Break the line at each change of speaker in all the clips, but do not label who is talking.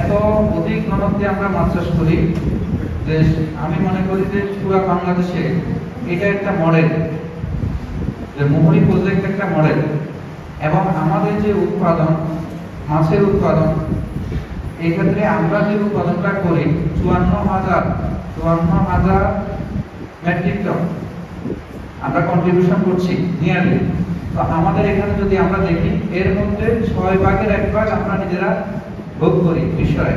এত অধিক ঘনত্বে আমরা মাছ চাষ করি যে আমি মনে করি যে পুরো বাংলাদেশে এটা একটা মডেল, যে মোহরি প্রজেক্ট একটা মডেল। এবং আমাদের যে উৎপাদন, মাছের উৎপাদন, এই ক্ষেত্রে আমরা যে উৎপাদনটা করি 54,000 মেট্রিক টন আমরা কন্ট্রিবিউশন করছি নিয়ারলি। তো আমাদের এখানে যদি আমরা দেখি এর মধ্যে 6/1 আমরা নিজেরা ভোগ করি বিষয়,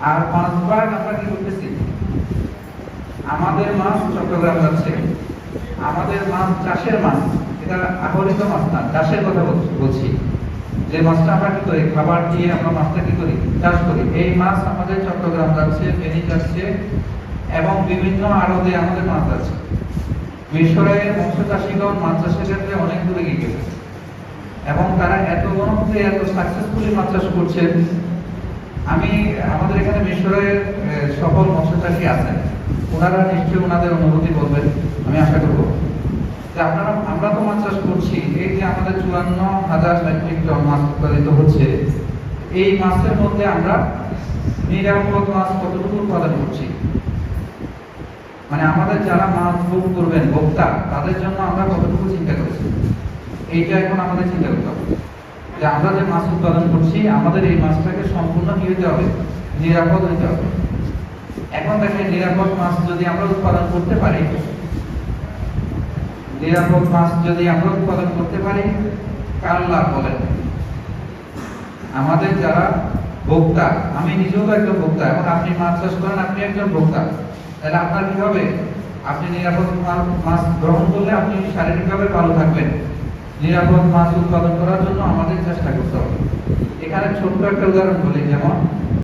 আর 5 আমরা কি করতেছি, আমাদের মাছ চট্টগ্রাম যাচ্ছে, আমাদের মাছ চাষের মাছ, এটা আহরিত মাছ না, চাষের কথা বলছি, যে মাছটা আমরা কি করি খাবার দিয়ে আমরা মাছটা কি করি চাষ করি, এই মাছ আমাদের চট্টগ্রাম যাচ্ছে, ফেনী যাচ্ছে এবং বিভিন্ন আড়তে আমাদের মাছ আছে। মিশরের মৎস্য চাষীগণ মাছ চাষের ক্ষেত্রে অনেক দূরে এগিয়ে গেছে এবং তারা এত গণমুখে এত সাকসেসফুলি মাছ চাষ করছে। আমি আমাদের এখানে মিশরের সফল মৎস্য চাষী আছেন, ওনারা নিশ্চয়ই ওনাদের অনুভূতি বলবেন, আমি আশা করবো যে আমরা তো মাছ চাষ করছি, এই যে আমাদের 54,000 মেট্রিক টন মাছ উৎপাদিত হচ্ছে, এই মাছের মধ্যে আমরা নিরাপদ মাছ কতটুকু উৎপাদন করছি, মানে আমাদের যারা মাছ ভোগ করবেন ভোক্তা, তাদের জন্য আমরা কতটুকু চিন্তা করছি, এইটা এখন আমাদের চিন্তা করতে হবে যে আমরা যে মাছ উৎপাদন করছি আমাদের এই মাছটাকে সম্পূর্ণ কি হতে হবে, নিরাপদ হতে হবে। এখন দেখেন নিরাপদ মাছ যদি আমরা উৎপাদন করতে পারি, নিরাপদ মাছ যদি আমরা উৎপাদন করতে পারি, কার লাভ বলেন? আমাদের যারা ভোক্তা, আমি নিজেও তো একজন ভোক্তা, এবং আপনি মাছ চাষ করেন, আপনি একজন ভোক্তা, তাহলে আপনার কি হবে, আপনি নিরাপদ মাছ গ্রহণ করলে আপনি শারীরিকভাবে ভালো থাকবেন। নিরাপদ মাছ উৎপাদন করার জন্য আমাদের চেষ্টা করতে হবে। এখানে ছোট্ট একটা উদাহরণ বলি, যেমন